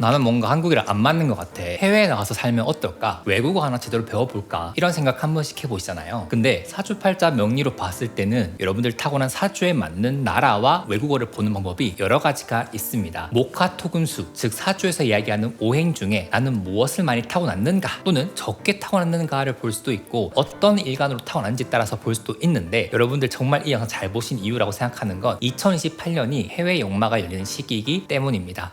나는 뭔가 한국이랑 안 맞는 것 같아. 해외에 나가서 살면 어떨까? 외국어 하나 제대로 배워볼까? 이런 생각 한 번씩 해보시잖아요. 근데 사주팔자 명리로 봤을 때는 여러분들 타고난 사주에 맞는 나라와 외국어를 보는 방법이 여러 가지가 있습니다. 목화토금수, 즉 사주에서 이야기하는 오행 중에 나는 무엇을 많이 타고났는가 또는 적게 타고났는가를 볼 수도 있고 어떤 일간으로 타고났는지에 따라서 볼 수도 있는데, 여러분들 정말 이 영상 잘 보신 이유라고 생각하는 건 2028년이 해외 역마가 열리는 시기이기 때문입니다.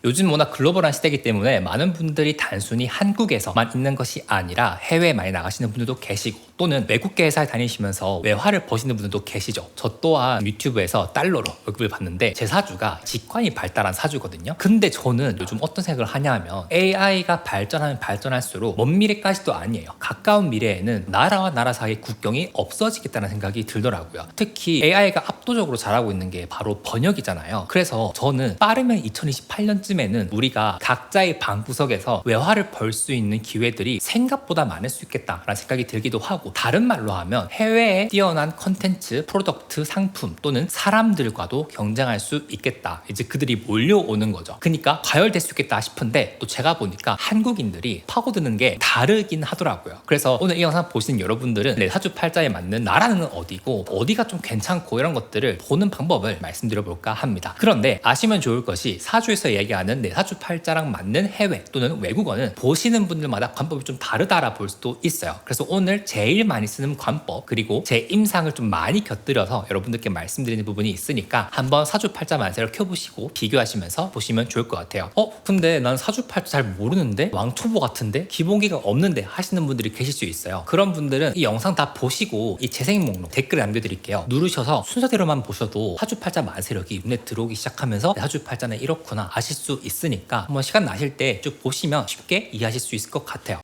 요즘 워낙 글로벌한 시대이기 때문에 많은 분들이 단순히 한국에서만 있는 것이 아니라 해외에 많이 나가시는 분들도 계시고, 또는 외국계 회사에 다니시면서 외화를 버시는 분들도 계시죠. 저 또한 유튜브에서 달러로 월급을 받는데 제 사주가 직관이 발달한 사주거든요. 근데 저는 요즘 어떤 생각을 하냐 하면 AI가 발전하면 발전할수록 먼 미래까지도 아니에요. 가까운 미래에는 나라와 나라 사이의 국경이 없어지겠다는 생각이 들더라고요. 특히 AI가 압도적으로 잘하고 있는 게 바로 번역이잖아요. 그래서 저는 빠르면 2028년쯤에는 우리가 각자의 방구석에서 외화를 벌 수 있는 기회들이 생각보다 많을 수 있겠다라는 생각이 들기도 하고, 다른 말로 하면 해외에 뛰어난 컨텐츠, 프로덕트, 상품 또는 사람들과도 경쟁할 수 있겠다. 이제 그들이 몰려오는 거죠. 그러니까 과열될 수 있겠다 싶은데, 또 제가 보니까 한국인들이 파고드는 게 다르긴 하더라고요. 그래서 오늘 이 영상 보시는 여러분들은 내 사주팔자에 맞는 나라는 어디고 어디가 좀 괜찮고 이런 것들을 보는 방법을 말씀드려볼까 합니다. 그런데 아시면 좋을 것이, 사주에서 이야기하는 내 사주팔자랑 맞는 해외 또는 외국어는 보시는 분들마다 관법이 좀 다르다라 볼 수도 있어요. 그래서 오늘 제일 많이 쓰는 관법, 그리고 제 임상을 좀 많이 곁들여서 여러분들께 말씀드리는 부분이 있으니까 한번 사주팔자 만세를 켜보시고 비교하시면서 보시면 좋을 것 같아요. 근데 난 사주팔자 잘 모르는데, 왕초보 같은데, 기본기가 없는데 하시는 분들이 계실 수 있어요. 그런 분들은 이 영상 다 보시고 이 재생 목록 댓글에 남겨드릴게요. 누르셔서 순서대로만 보셔도 사주팔자 만세력이 눈에 들어오기 시작하면서 사주팔자는 이렇구나 아실 수 있으니까 한번 시간 나실 때 쭉 보시면 쉽게 이해하실 수 있을 것 같아요.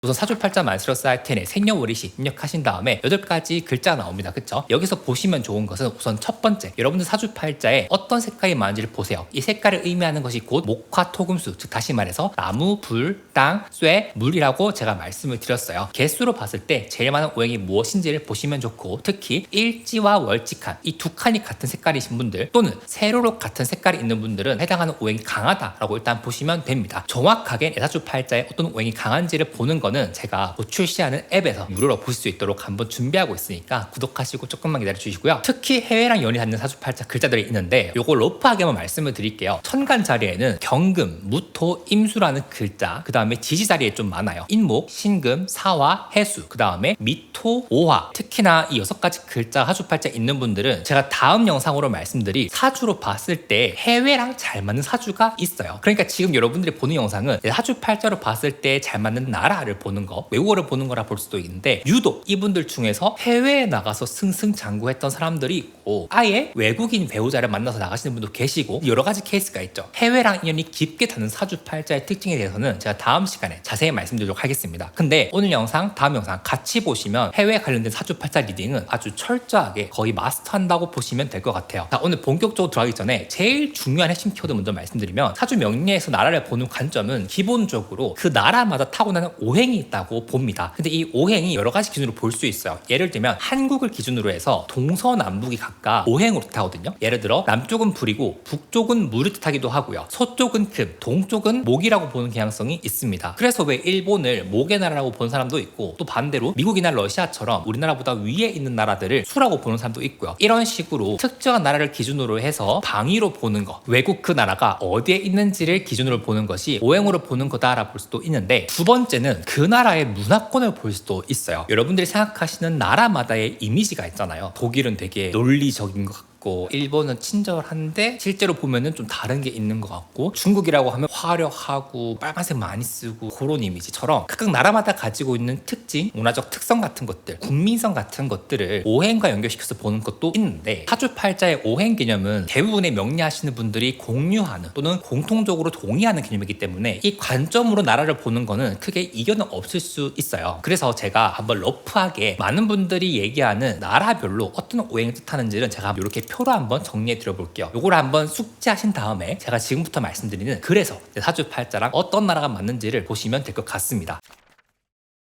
우선 사주팔자 만세력 사이트에 생년월일시 입력하신 다음에 8가지 글자가 나옵니다. 그쵸? 여기서 보시면 좋은 것은 우선 첫 번째, 여러분들 사주팔자에 어떤 색깔이 많은지를 보세요. 이 색깔을 의미하는 것이 곧 목화토금수, 즉 다시 말해서 나무, 불, 땅, 쇠, 물이라고 제가 말씀을 드렸어요. 개수로 봤을 때 제일 많은 오행이 무엇인지를 보시면 좋고, 특히 일지와 월지칸, 이 두 칸이 같은 색깔이신 분들 또는 세로로 같은 색깔이 있는 분들은 해당하는 오행이 강하다라고 일단 보시면 됩니다. 정확하게 내 사주팔자에 어떤 오행이 강한지를 보는 건 제가 곧 출시하는 앱에서 무료로 보실 수 있도록 한번 준비하고 있으니까 구독하시고 조금만 기다려주시고요. 특히 해외랑 연이 닿는 사주팔자 글자들이 있는데 요거 러프하게 한번 말씀을 드릴게요. 천간 자리에는 경금, 무토, 임수라는 글자, 그 다음에 지지 자리에 좀 많아요. 인목, 신금, 사화, 해수, 그 다음에 미토, 오화. 특히나 이 6가지 글자 사주팔자 있는 분들은 제가 다음 영상으로 말씀드릴 사주로 봤을 때 해외랑 잘 맞는 사주가 있어요. 그러니까 지금 여러분들이 보는 영상은 사주팔자로 봤을 때 잘 맞는 나라를 보는 거, 외국어를 보는 거라 볼 수도 있는데, 유독 이분들 중에서 해외에 나가서 승승장구했던 사람들이 있고 아예 외국인 배우자를 만나서 나가시는 분도 계시고 여러 가지 케이스가 있죠. 해외랑 인연이 깊게 닿는 사주팔자의 특징에 대해서는 제가 다음 시간에 자세히 말씀드리도록 하겠습니다. 근데 오늘 영상, 다음 영상 같이 보시면 해외 관련된 사주팔자 리딩은 아주 철저하게 거의 마스터한다고 보시면 될 것 같아요. 자, 오늘 본격적으로 들어가기 전에 제일 중요한 핵심 키워드 먼저 말씀드리면, 사주 명리에서 나라를 보는 관점은 기본적으로 그 나라마다 타고나는 오행이 있다고 봅니다. 근데 이 오행이 여러 가지 기준으로 볼 수 있어요. 예를 들면 한국을 기준으로 해서 동서남북이 각각 오행으로 뜻하거든요. 예를 들어 남쪽은 불이고 북쪽은 물을 뜻하기도 하고요. 서쪽은 금, 동쪽은 목이라고 보는 경향성이 있습니다. 그래서 왜 일본을 목의 나라라고 보는 사람도 있고, 또 반대로 미국이나 러시아처럼 우리나라보다 위에 있는 나라들을 수라고 보는 사람도 있고요. 이런 식으로 특정한 나라를 기준으로 해서 방위로 보는 거, 외국 그 나라가 어디에 있는지를 기준으로 보는 것이 오행으로 보는 거다라 볼 수도 있는데, 두 번째는 그 나라의 문화권을 볼 수도 있어요. 여러분들이 생각하시는 나라마다의 이미지가 있잖아요. 독일은 되게 논리적인 것 같고, 일본은 친절한데 실제로 보면은 좀 다른 게 있는 것 같고, 중국이라고 하면 화려하고 빨간색 많이 쓰고, 그런 이미지처럼 각각 나라마다 가지고 있는 특징, 문화적 특성 같은 것들, 국민성 같은 것들을 오행과 연결시켜서 보는 것도 있는데, 사주팔자의 오행 개념은 대부분의 명리하시는 분들이 공유하는 또는 공통적으로 동의하는 개념이기 때문에 이 관점으로 나라를 보는 거는 크게 이견은 없을 수 있어요. 그래서 제가 한번 러프하게 많은 분들이 얘기하는 나라별로 어떤 오행을 뜻하는지는 제가 이렇게 표로 한번 정리해 드려볼게요. 요거를 한번 숙지하신 다음에 제가 지금부터 말씀드리는, 그래서 사주팔자랑 어떤 나라가 맞는지를 보시면 될 것 같습니다.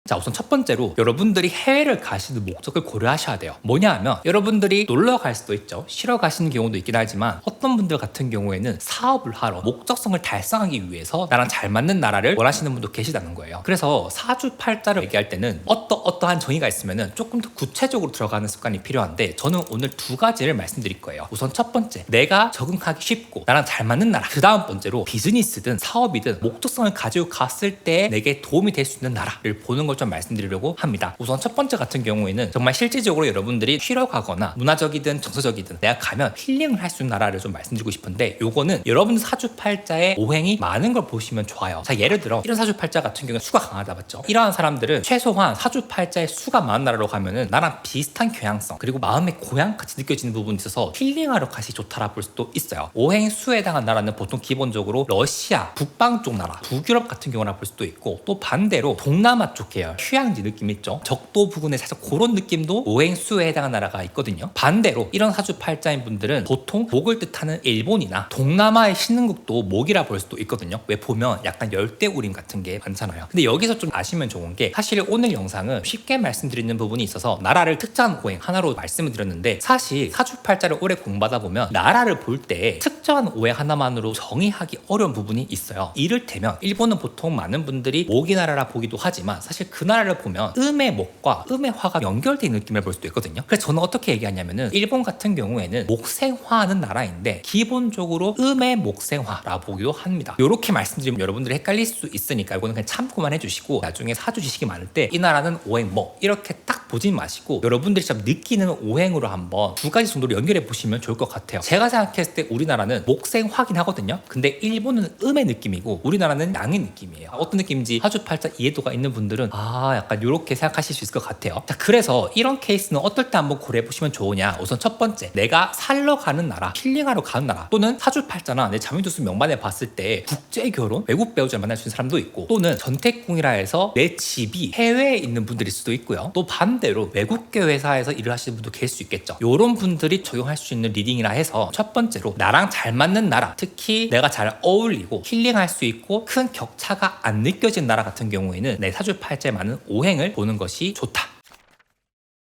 자, 우선 첫 번째로 여러분들이 해외를 가시는 목적을 고려하셔야 돼요. 뭐냐 하면 여러분들이 놀러 갈 수도 있죠. 쉬러 가시는 경우도 있긴 하지만 어떤 분들 같은 경우에는 사업을 하러 목적성을 달성하기 위해서 나랑 잘 맞는 나라를 원하시는 분도 계시다는 거예요. 그래서 사주팔자를 얘기할 때는 어떠한 정의가 있으면 조금 더 구체적으로 들어가는 습관이 필요한데 저는 오늘 두 가지를 말씀드릴 거예요. 우선 첫 번째, 내가 적응하기 쉽고 나랑 잘 맞는 나라. 그 다음 번째로 비즈니스든 사업이든 목적성을 가지고 갔을 때 내게 도움이 될 수 있는 나라를 보는 걸 좀 말씀드리려고 합니다. 우선 첫 번째 같은 경우에는 정말 실질적으로 여러분들이 쉬러 가거나 문화적이든 정서적이든 내가 가면 힐링을 할 수 있는 나라를 좀 말씀드리고 싶은데 요거는 여러분 사주팔자에 오행이 많은 걸 보시면 좋아요. 자, 예를 들어 이런 사주팔자 같은 경우는 수가 강하다 맞죠? 이러한 사람들은 최소한 사주팔자에 수가 많은 나라로 가면은 나랑 비슷한 경향성 그리고 마음의 고향같이 느껴지는 부분이 있어서 힐링하러 가시 좋다라 볼 수도 있어요. 오행 수에 해당한 나라는 보통 기본적으로 러시아, 북방 쪽 나라, 북유럽 같은 경우나 볼 수도 있고 또 반대로 동남아 쪽 계열 휴양지 느낌 있죠? 적도 부근에 살짝 그런 느낌도 오행수에 해당하는 나라가 있거든요. 반대로 이런 사주팔자인 분들은 보통 목을 뜻하는 일본이나 동남아의 신흥국도 목이라 볼 수도 있거든요. 왜 보면 약간 열대우림 같은 게 많잖아요. 근데 여기서 좀 아시면 좋은 게 사실 오늘 영상은 쉽게 말씀드리는 부분이 있어서 나라를 특정한 오행 하나로 말씀을 드렸는데 사실 사주팔자를 오래 공부하다 보면 나라를 볼 때 특정한 오행 하나만으로 정의하기 어려운 부분이 있어요. 이를테면 일본은 보통 많은 분들이 목이 나라라 보기도 하지만 사실 그 나라를 보면 음의 목과 음의 화가 연결된 느낌을 볼 수도 있거든요. 그래서 저는 어떻게 얘기하냐면은 일본 같은 경우에는 목생화하는 나라인데 기본적으로 음의 목생화라 보기도 합니다. 이렇게 말씀드리면 여러분들이 헷갈릴 수 있으니까 이거는 그냥 참고만 해주시고 나중에 사주 지식이 많을 때 이 나라는 오행 뭐 이렇게 딱 보지 마시고 여러분들이 좀 느끼는 오행으로 한번 두 가지 정도로 연결해 보시면 좋을 것 같아요. 제가 생각했을 때 우리나라는 목생화긴 하거든요. 근데 일본은 음의 느낌이고 우리나라는 양의 느낌이에요. 어떤 느낌인지 사주팔자 이해도가 있는 분들은 약간 이렇게 생각하실 수 있을 것 같아요. 자, 그래서 이런 케이스는 어떨 때 한번 고려해 보시면 좋으냐. 우선 첫 번째, 내가 살러 가는 나라, 힐링하러 가는 나라 또는 사주팔자나 내 자매두수 명반에 봤을 때 국제결혼, 외국 배우자를 만날 수 있는 사람도 있고 또는 전택궁이라 해서 내 집이 해외에 있는 분들일 수도 있고요. 또 반대로 외국계 회사에서 일을 하시는 분도 계실 수 있겠죠. 이런 분들이 적용할 수 있는 리딩이라 해서 첫 번째로 나랑 잘 맞는 나라, 특히 내가 잘 어울리고 힐링할 수 있고 큰 격차가 안 느껴지는 나라 같은 경우에는 내 사주팔자에 많은 오행을 보는 것이 좋다.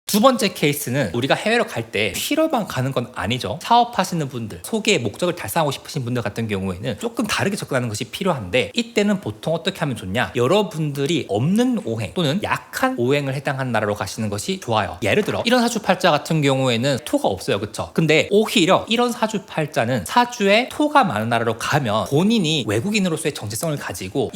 두 번째 케이스는 우리가 해외로 갈 때 쉬러만 가는 건 아니죠. 사업하시는 분들, 소개의 목적을 달성하고 싶으신 분들 같은 경우에는 조금 다르게 접근하는 것이 필요한데 이때는 보통 어떻게 하면 좋냐? 여러분들이 없는 오행 또는 약한 오행을 해당한 나라로 가시는 것이 좋아요. 예를 들어 이런 사주팔자 같은 경우에는 토가 없어요. 그쵸? 근데 오히려 이런 사주팔자는 사주에 토가 많은 나라로 가면 본인이 외국인으로서의 정체성을 가지고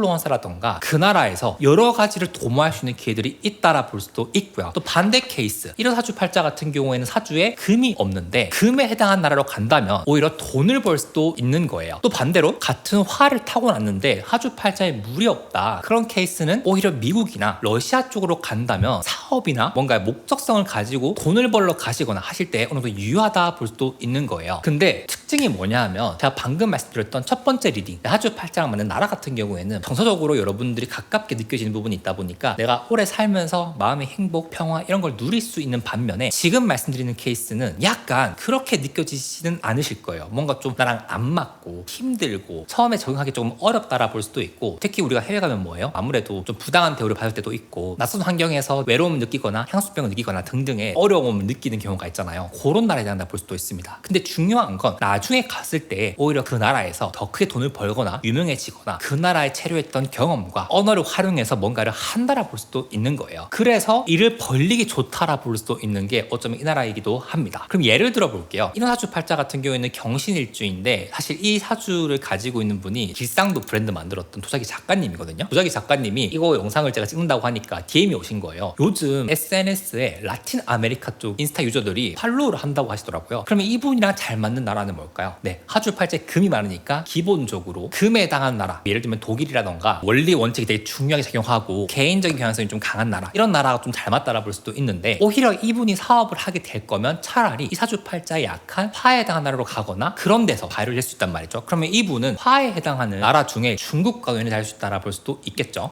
인플루언서라던가 그 나라에서 여러 가지를 도모할 수 있는 기회들이 있다라 볼 수도 있고요. 또 반대 케이스, 이런 사주팔자 같은 경우에는 사주에 금이 없는데 금에 해당한 나라로 간다면 오히려 돈을 벌 수도 있는 거예요. 또 반대로 같은 화를 타고났는데 사주팔자에 물이 없다, 그런 케이스는 오히려 미국이나 러시아 쪽으로 간다면 사업이나 뭔가 목적성을 가지고 돈을 벌러 가시거나 하실 때 어느 정도 유효하다 볼 수도 있는 거예요. 근데 특징이 뭐냐 하면 제가 방금 말씀드렸던 첫 번째 리딩, 사주팔자랑 맞는 나라 같은 경우에는 정서적으로 여러분들이 가깝게 느껴지는 부분이 있다 보니까 내가 오래 살면서 마음의 행복, 평화 이런 걸 누릴 수 있는 반면에 지금 말씀드리는 케이스는 약간 그렇게 느껴지지는 않으실 거예요. 뭔가 좀 나랑 안 맞고 힘들고 처음에 적응하기 조금 어렵다라 볼 수도 있고, 특히 우리가 해외 가면 뭐예요? 아무래도 좀 부당한 대우를 받을 때도 있고 낯선 환경에서 외로움을 느끼거나 향수병을 느끼거나 등등의 어려움을 느끼는 경우가 있잖아요. 그런 나라에 대한 볼 수도 있습니다. 근데 중요한 건 나중에 갔을 때 오히려 그 나라에서 더 크게 돈을 벌거나 유명해지거나 그 나라에 체류했던 경험과 언어를 활용해서 뭔가를 한다라 볼 수도 있는 거예요. 그래서 일을 벌리기 좋다라 볼 수도 있는 게 어쩌면 이 나라이기도 합니다. 그럼 예를 들어 볼게요. 이런 사주팔자 같은 경우에는 경신일주인데 사실 이 사주를 가지고 있는 분이 길상도 브랜드 만들었던 도자기 작가님이거든요. 도자기 작가님이 이거 영상을 제가 찍는다고 하니까 DM이 오신 거예요. 요즘 SNS에 라틴 아메리카 쪽 인스타 유저들이 팔로우를 한다고 하시더라고요. 그러면 이분이랑 잘 맞는 나라는 뭘까요? 네, 사주팔자에 금이 많으니까 기본적으로 금에 해당한 나라, 예를 들면 독일이라던가 원리 원칙이 되게 중요하게 작용하고 개인적인 경향성이 좀 강한 나라, 이런 나라가 좀 잘 맞다라 볼 수도 있는데 오히려 이분이 사업을 하게 될 거면 차라리 이 사주팔자에 약한 화에 해당하는 나라로 가거나 그런 데서 발휘를 할 수 있단 말이죠. 그러면 이분은 화에 해당하는 나라 중에 중국과 연이 될 수 있다라 볼 수도 있겠죠.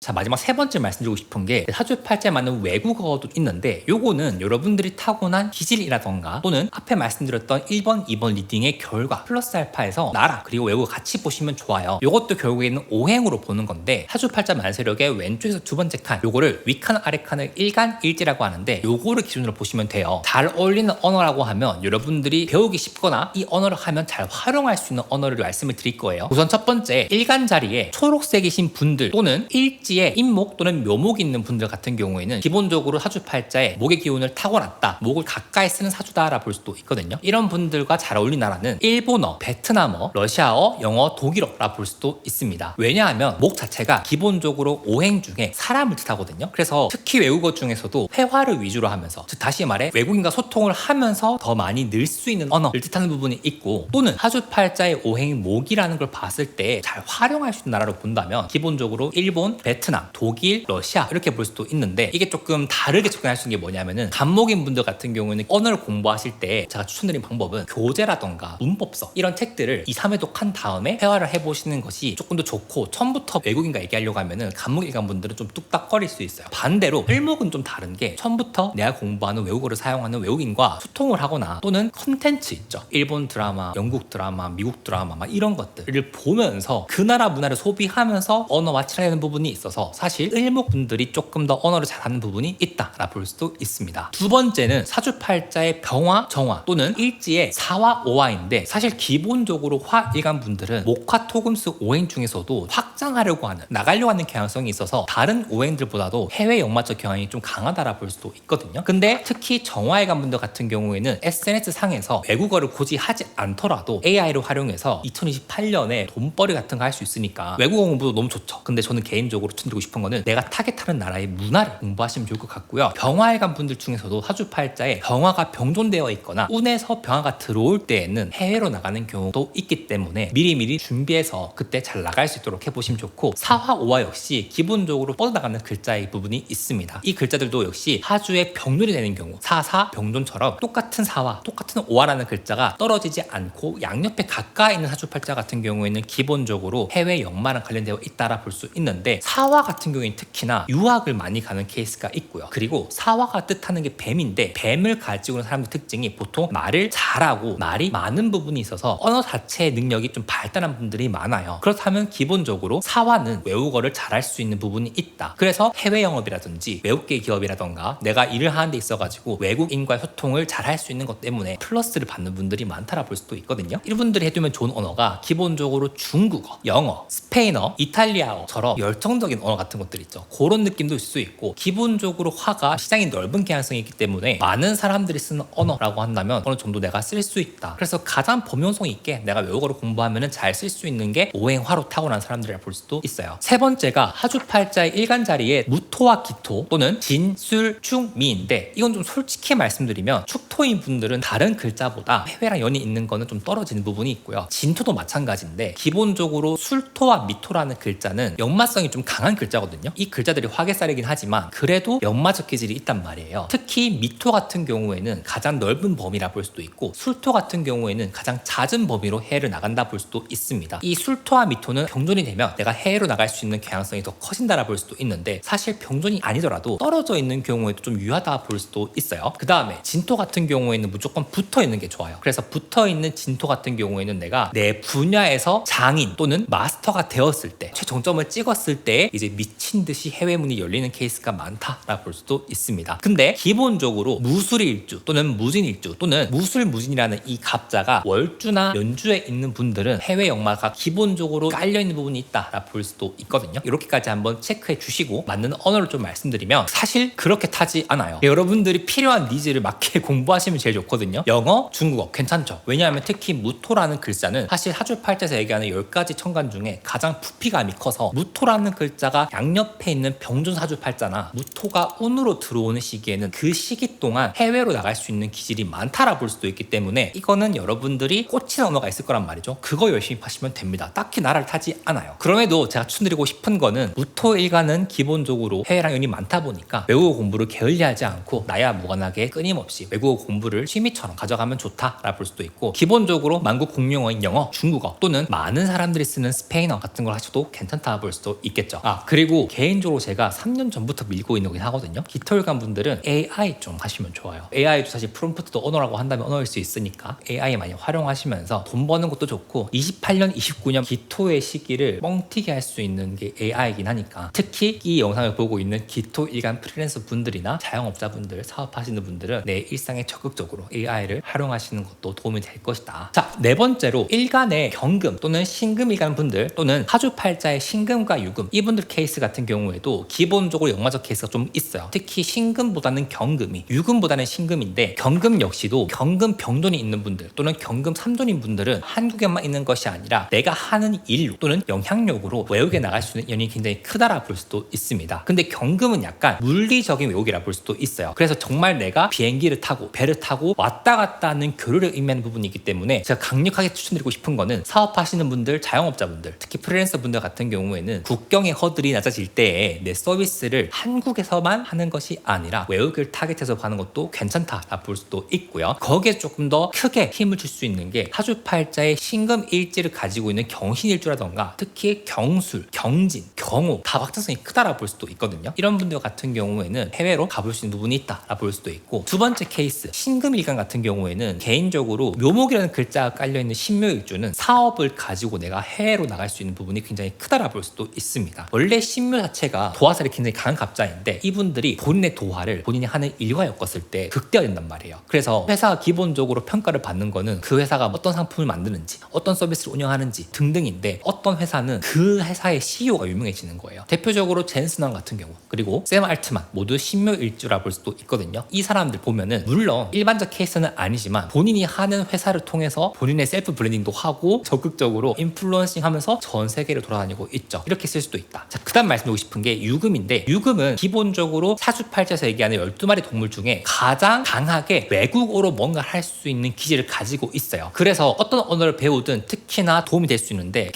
자, 마지막 세 번째 말씀드리고 싶은 게 사주팔자에 맞는 외국어도 있는데 요거는 여러분들이 타고난 기질이라던가 또는 앞에 말씀드렸던 1번, 2번 리딩의 결과 플러스 알파에서 나라 그리고 외국어 같이 보시면 좋아요. 요것도 결국에는 오행으로 보는 건데 사주팔자 만세력의 왼쪽에서 두 번째 칸 요거를 위칸 아래칸을 일간일지라고 하는데 요거를 기준으로 보시면 돼요. 잘 어울리는 언어라고 하면 여러분들이 배우기 쉽거나 이 언어를 하면 잘 활용할 수 있는 언어를 말씀을 드릴 거예요. 우선 첫 번째 일간 자리에 초록색이신 분들 또는 일지에 임목 또는 묘목이 있는 분들 같은 경우에는 기본적으로 사주팔자에 목의 기운을 타고났다, 목을 가까이 쓰는 사주다라 볼 수도 있거든요. 이런 분들과 잘 어울리는 나라는 일본어, 베트남어, 러시아어, 영어, 독일어라 볼 수도 있습니다. 왜냐하면 목 자체가 기본적으로 오행 중에 사람을 뜻하거든요. 그래서 특히 외국어 중에서도 회화를 위주로 하면서 즉 다시 말해 외국인과 소통을 하면서 더 많이 늘 수 있는 언어를 뜻하는 부분이 있고 또는 사주팔자의 오행이 목이라는 걸 봤을 때 잘 활용할 수 있는 나라로 본다면 기본적으로 일본, 베트남, 독일, 러시아 이렇게 볼 수도 있는데 이게 조금 다르게 접근할 수 있는 게 뭐냐면은 간목인 분들 같은 경우에는 언어를 공부하실 때 제가 추천드린 방법은 교재라던가 문법서 이런 책들을 2, 3회독 한 다음에 회화를 해보시는 것이 조금 더 좋고 처음부터 외국인과 얘기하려고 하면은 간목 일간 분들은 좀 뚝딱거릴 수 있어요. 반대로 일목은 좀 다른 게 처음부터 내가 공부하는 외국어를 사용하는 외국인과 소통을 하거나 또는 컨텐츠 있죠. 일본 드라마, 영국 드라마, 미국 드라마 막 이런 것들을 보면서 그 나라 문화를 소비하면서 언어와 칠하는 부분이 있어서 사실 일목 분들이 조금 더 언어를 잘하는 부분이 있다라 볼 수도 있습니다. 두 번째는 사주팔자의 병화, 정화 또는 일지의 사화, 오화인데 사실 기본적으로 화일간 분들은 목화, 토금수 오행 중에서도 확장하려고 하는 나가려고 하는 경향성이 있어서 다른 오행들보다도 해외 역마적 경향이 좀 강하다라 볼 수도 있거든요. 근데 특히 정화일간 분들 같은 경우에는 SNS 상에서 외국어를 굳이 하지 않더라도 AI를 활용해서 2028년에 돈벌이 같은 거 할 수 있으니까 외국어 공부도 너무 좋죠. 근데 저는 개인적으로 추천드리고 싶은 거는 내가 타겟하는 나라의 문화를 공부하시면 좋을 것 같고요. 병화일간 분들 중에서도 사주팔자에 병화가 병존되어 있거나 운에서 병화가 들어올 때에는 해외로 나가는 경우도 있기 때문에 미리미리 준비해서 그때 잘 나갈 수 있도록 해보시면 좋고 사화, 오화 역시 기본적으로 뻗어나가는 글자의 부분이 있습니다. 이 글자들도 역시 하주에 병존이 되는 경우 사사, 병존처럼 똑같은 사화, 똑같은 오화라는 글자가 떨어지지 않고 양옆에 가까이 있는 사주팔자 같은 경우에는 기본적으로 해외 역마랑 관련되어 있다라 볼 수 있는데 사화 같은 경우에는 특히나 유학을 많이 가는 케이스가 있고요. 그리고 사화가 뜻하는 게 뱀인데 뱀을 가지고 있는 사람들 특징이 보통 말을 잘하고 말이 많은 부분이 있어서 언어 자체의 능력이 좀 발달한 분들이 많아요. 그렇다면 기본적으로 사화는 외국어를 잘할 수 있는 부분이 있다. 그래서 해외 영업이라든지 외국계 기업이라던가 내가 일을 하는 데 있어가지고 외국인과 소통을 잘할 수 있는 것 때문에 플러스를 받는 분들이 많다라 볼 수도 있거든요. 이분들이 해두면 좋은 언어가 기본적으로 중국어, 영어, 스페인어, 이탈리아어처럼 열정적인 언어 같은 것들 있죠. 그런 느낌도 있을 수 있고 기본적으로 화가 시장이 넓은 개연성이 있기 때문에 많은 사람들이 쓰는 언어라고 한다면 어느 정도 내가 쓸 수 있다. 그래서 가장 범용성 있게 내가 외국어를 공부하면 잘 쓸 수 있는 게 오행화로 타고난 사람들이라 볼 수도 있어요. 세 번째가 하주팔자의 일간 자리에 무토와 기토 또는 진, 술, 충, 미인데 이건 좀 솔직히 말씀드리면 축토인 분들은 다른 글자보다 해외랑 연이 있는 거는 좀 떨어지는 부분이 있고요. 진토도 마찬가지인데 기본적으로 술토와 미토라는 글자는 역마성이 좀 강한 글자거든요. 이 글자들이 화개살이긴 하지만 그래도 역마적 기질이 있단 말이에요. 특히 미토 같은 경우에는 가장 넓은 범위라 볼 수도 있고 술토 같은 경우에는 가장 잦은 범위로 해외를 나간다 볼 수도 있습니다. 이 술토와 미토는 병존이 되면 내가 해외로 나갈 수 있는 경향성이 더 커진다라 볼 수도 있는데 사실 병존이 아니더라도 떨어져 있는 경우에도 좀 유하다 볼 수도 있어요. 그 다음에 진토 같은 경우에는 무조건 붙어 있는 게 좋아요. 그래서 붙어 있는 진토 같은 경우에는 내가 내 분야에서 장인 또는 마스터가 되었을 때 최정점을 찍었을 때 이제 미친 듯이 해외 문이 열리는 케이스가 많다라 볼 수도 있습니다. 근데 기본적으로 무술일주 또는 무진일주 또는 무술무진이라는 이 갑자가 월주나 연주에 있는 분들은 해외 역마가 기본적으로 깔려있는 부분이 있다라 볼 수도 있거든요. 이렇게까지 한번 체크해 주시고 맞는 언어를 좀 말씀드리면 사실 그렇게 타지 않아요. 여러분들이 필요한 니즈를 맞게 공부하시면 제일 좋거든요. 영어, 중국어 괜찮죠. 왜냐하면 특히 무토라는 글자는 사실 하주팔자에서 얘기하는 10가지 천간 중에 가장 부피감이 커서 무토라는 글자가 양옆에 있는 병존 사주팔자나 무토가 운으로 들어오는 시기에는 그 시기 동안 해외로 나갈 수 있는 기질이 많다라 볼 수도 있기 때문에 이거는 여러분들이 꽂히는 언어가 있을 거란 말이죠. 그거 열심히 파시면 됩니다. 딱히 나라를 타지 않아요. 그럼에도 제가 추천드리고 싶은 거는 무토일간은 기본적으로 해외랑 연이 많다 보니까 외국어 공부를 게을리하지 않고 나야 무관하게 끊임없이 외국어 공부를 취미처럼 가져가면 좋다라 볼 수도 있고 기본적으로 만국 공용어인 영어, 중국어 또는 많은 사람들이 쓰는 스페인어 같은 걸 하셔도 괜찮다 볼 수도 있겠죠. 그리고 개인적으로 제가 3년 전부터 밀고 있는 거긴 하거든요. 기토일관 분들은 AI 좀 하시면 좋아요. AI도 사실 프롬프트도 언어라고 한다면 언어일 수 있으니까 AI 많이 활용하시면서 돈 버는 것도 좋고 28년, 29년 기토의 시기를 뻥튀기 할 수 있는 게 AI이긴 하니까 특히 이 영상을 보고 있는 기토일관 프리랜서 분들이나 자영업자분들, 사업하시는 분들은 내 일상에 적극적으로 AI를 활용하시는 것도 도움이 될 것이다. 자, 네 번째로 일간의 경금 또는 신금일간 분들 또는 사주팔자의 신금과 유금 이분들 케이스 같은 경우에도 기본적으로 역마적 케이스가 좀 있어요. 특히 신금보다는 경금이 유금보다는 신금인데 경금 역시도 경금 병존이 있는 분들 또는 경금 삼존인 분들은 한국에만 있는 것이 아니라 내가 하는 일로 또는 영향력으로 외국에 나갈 수 있는 연이 굉장히 크다라 볼 수도 있습니다. 근데 경금은 약간 물리적인 외국이라 볼 수도 있어요. 그래서 정말 내가 비행기를 타고 배를 타고 왔다 갔다 하는 교류를 의미하는 부분이기 때문에 제가 강력하게 추천드리고 싶은 거는 사업하시는 분들, 자영업자분들, 특히 프리랜서 분들 같은 경우에는 국경의 허들이 낮아질 때에 내 서비스를 한국에서만 하는 것이 아니라 외국을 타겟해서 하는 것도 괜찮다라 볼 수도 있고요. 거기에 조금 더 크게 힘을 줄 수 있는 게 사주팔자의 신금일지를 가지고 있는 경신일주라던가 특히 경술, 경진, 경호 다 확장성이 크다라 볼 수도 있거든요. 이런 분들 같은 경우에는 해외로 가볼 수 있는 부분이 있다라 볼 수도 있고 두 번째 케이스 신금일간 같은 경우에는 개인적으로 묘목이라는 글자가 깔려있는 신묘일주는 사업을 가지고 내가 해외로 나갈 수 있는 부분이 굉장히 크다라 볼 수도 있습니다. 원래 신묘 자체가 도화살이 굉장히 강한 갑자인데 이분들이 본인의 도화를 본인이 하는 일과 엮었을 때 극대화된단 말이에요. 그래서 회사가 기본적으로 평가를 받는 거는 그 회사가 어떤 상품을 만드는지 어떤 서비스를 운영하는지 등등인데 어떤 회사는 그 회사의 CEO가 유명해지는 거예요. 대표적으로 젠슨왕 같은 경우 그리고 샘 알트만 모두 신묘일주라 볼 수도 있거든요. 이 사람들 보면은 물론 일반적 케이스는 아니지만 본인이 하는 회사를 통해서 본인의 셀프 브랜딩도 하고 적극적으로 인플루언싱 하면서 전 세계를 돌아다니고 있죠. 이렇게 쓸 수도 있다. 자, 그 다음 말씀드리고 싶은 게 유금인데 유금은 기본적으로 사주팔자에서 얘기하는 12마리 동물 중에 가장 강하게 외국어로 뭔가 할 수 있는 기질을 가지고 있어요. 그래서 어떤 언어를 배우든 특히나 도움이 될 수 있는데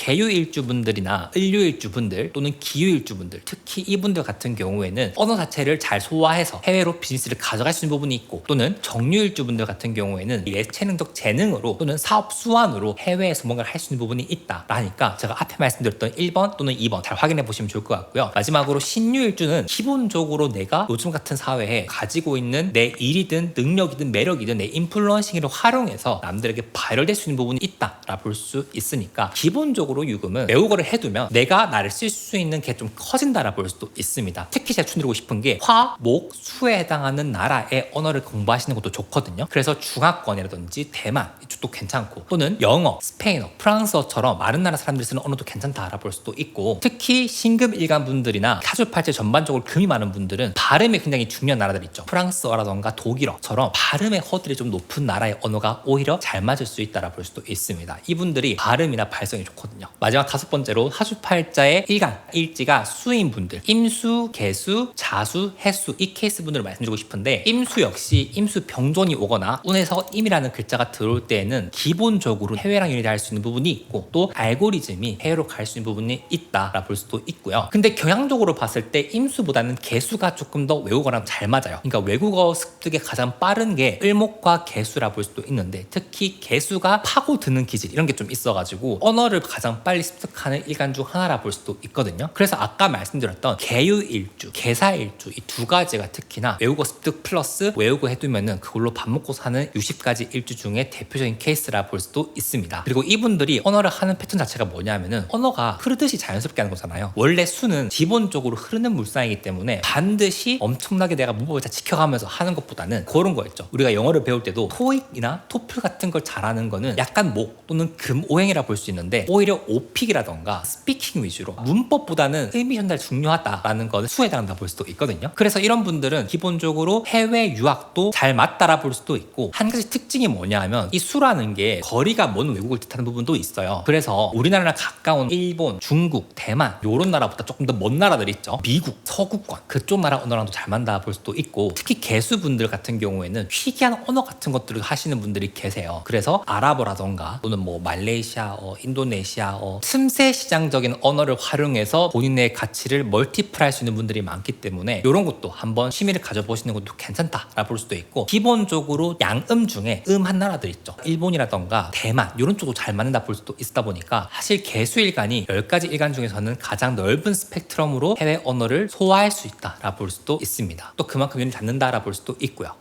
개유일주분들이나 을류일주분들 또는 기유일주분들 특히 이분들 같은 경우에는 언어 자체를 잘 소화해서 해외로 비즈니스를 가져갈 수 있는 부분이 있고 또는 정유일주분들 같은 경우에는 예체능적 재능으로 또는 사업 수완으로 해외에서 뭔가를 할 수 있는 부분이 있다라니까 제가 앞에 말씀드렸던 1번 또는 2번 잘 확인해 보시면 좋을 것 같고요. 마지막으로 신유일주는 기본적으로 내가 요즘 같은 사회에 가지고 있는 내 일이든 능력이든 매력이든 내 인플루언싱을 활용해서 남들에게 발열될 수 있는 부분이 있다라 볼 수 있으니까 기본적으로 유금은 외국어를 해두면 내가 나를 쓸 수 있는 게 좀 커진다라 볼 수도 있습니다. 특히 제가 추천드리고 싶은 게 화, 목, 수에 해당하는 나라의 언어를 공부하시는 것도 좋거든요. 그래서 중화권이라든지 대만 이쪽도 괜찮고 또는 영어, 스페인어, 프랑스어처럼 많은 나라 사람들이 쓰는 언어도 괜찮다라 볼 수도 있고 특히 신금일간 분들이나 사주팔자 전반적으로 금이 많은 분들은 발음이 굉장히 중요한 나라들 있죠. 프랑스어라던가 독일어처럼 발음의 허들이 좀 높은 나라의 언어가 오히려 잘 맞을 수 있다라 볼 수도 있습니다. 이분들이 발음이나 발성이 좋거든요. 마지막 다섯 번째로 사주팔자의 일간, 일지가 수인 분들 임수, 개수, 자수, 해수 이 케이스 분들을 말씀드리고 싶은데 임수 역시 임수 병존이 오거나 운에서 임이라는 글자가 들어올 때에는 기본적으로 해외랑 연결할 수 있는 부분이 있고 또 알고리즘이 해외로 갈 수 있는 부분이 있다라 볼 수도 있고요. 근데 경향적으로 봤을 때 임수보다는 개수가 조금 더 외국어랑 잘 맞아요. 그러니까 외국어 습득에 가장 빠른 게 을목과 개수라 볼 수도 있는데 특히 개수가 파고드는 기질 이런 게 좀 있어가지고 언어를 가장 빨리 습득하는 일간 중 하나라 볼 수도 있거든요. 그래서 아까 말씀드렸던 개유일주, 개사일주 이 두 가지가 특히나 외국어 습득 플러스 외국어 해두면은 그걸로 밥 먹고 사는 60가지 일주 중에 대표적인 케이스라 볼 수도 있습니다. 그리고 이분들이 언어를 하는 패턴 자체가 뭐냐면은 언어가 흐르듯이 자연스럽게 하는 거잖아요. 원래 수는 기본적으로 흐르는 물상이기 때문에 반드시 엄청나게 내가 문법을 다 지켜가면서 하는 것보다는 그런 거였죠. 우리가 영어를 배울 때도 토익이나 토플 같은 걸 잘하는 거는 약간 목 또는 금 오행이라 볼 수 있는데 오히려 오픽이라던가 스피킹 위주로 문법보다는 의미 전달 중요하다라는 건 수에 해당한다 볼 수도 있거든요. 그래서 이런 분들은 기본적으로 해외 유학도 잘 맞다라 볼 수도 있고 한 가지 특징이 뭐냐면 이 수라는 게 거리가 먼 외국을 뜻하는 부분도 있어요. 그래서 우리나라랑 가까운 일본, 중국, 대만 요런 나라보다 조금 더 먼 나라들 있죠. 미국, 서구권 그쪽 나라 언어랑도 잘 맞다 볼 수도 있고 특히 개수분들 같은 경우에는 희귀한 언어 같은 것들을 하시는 분들이 계세요. 그래서 아랍어라던가 또는 뭐 말레이시아어, 인도네시아어 틈새 시장적인 언어를 활용해서 해서 본인의 가치를 멀티플할 수 있는 분들이 많기 때문에 이런 것도 한번 취미를 가져보시는 것도 괜찮다라 볼 수도 있고, 기본적으로 양음 중에 음한 나라들 있죠. 일본이라던가 대만 이런 쪽도 잘 맞는다 볼 수도 있다 보니까 사실 개수일간이 10가지 일간 중에서는 가장 넓은 스펙트럼으로 해외 언어를 소화할 수 있다라 볼 수도 있습니다. 또 그만큼 윤을 닫는다라 볼 수도 있고요.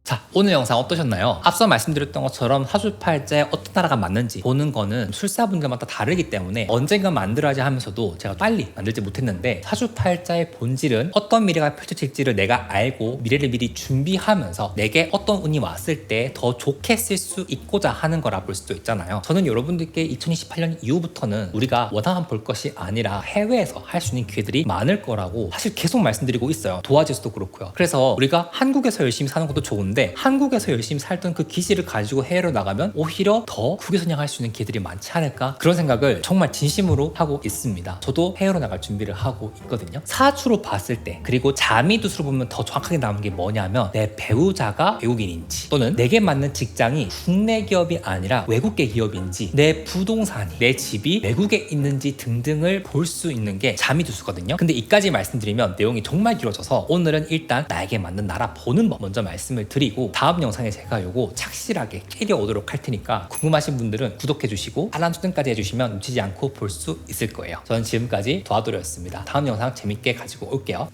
자, 오늘 영상 어떠셨나요? 앞서 말씀드렸던 것처럼 사주팔자에 어떤 나라가 맞는지 보는 거는 술사분들마다 다르기 때문에 언젠가 만들어야지 하면서도 제가 빨리 만들지 못했는데, 사주팔자의 본질은 어떤 미래가 펼쳐질지를 내가 알고 미래를 미리 준비하면서 내게 어떤 운이 왔을 때 더 좋게 쓸 수 있고자 하는 거라 볼 수도 있잖아요. 저는 여러분들께 2028년 이후부터는 우리가 원화만 볼 것이 아니라 해외에서 할 수 있는 기회들이 많을 거라고 사실 계속 말씀드리고 있어요. 도화지수도 그렇고요. 그래서 우리가 한국에서 열심히 사는 것도 좋은데 한국에서 열심히 살던 그 기질을 가지고 해외로 나가면 오히려 더 국외선양할 수 있는 기회들이 많지 않을까, 그런 생각을 정말 진심으로 하고 있습니다. 저도 해외로 나갈 준비를 하고 있거든요. 사주로 봤을 때, 그리고 자미두수로 보면 더 정확하게 나오는 게 뭐냐면 내 배우자가 외국인인지, 또는 내게 맞는 직장이 국내 기업이 아니라 외국계 기업인지, 내 부동산이, 내 집이 외국에 있는지 등등을 볼 수 있는 게 자미두수거든요. 근데 이까지 말씀드리면 내용이 정말 길어져서 오늘은 일단 나에게 맞는 나라 보는 법 먼저 말씀을 드리고, 다음 영상에 제가 요거 착실하게 깨려오도록 할 테니까 궁금하신 분들은 구독해주시고 알람 설정까지 해주시면 놓치지 않고 볼 수 있을 거예요. 저는 지금까지 도와드렸습니다. 다음 영상 재밌게 가지고 올게요.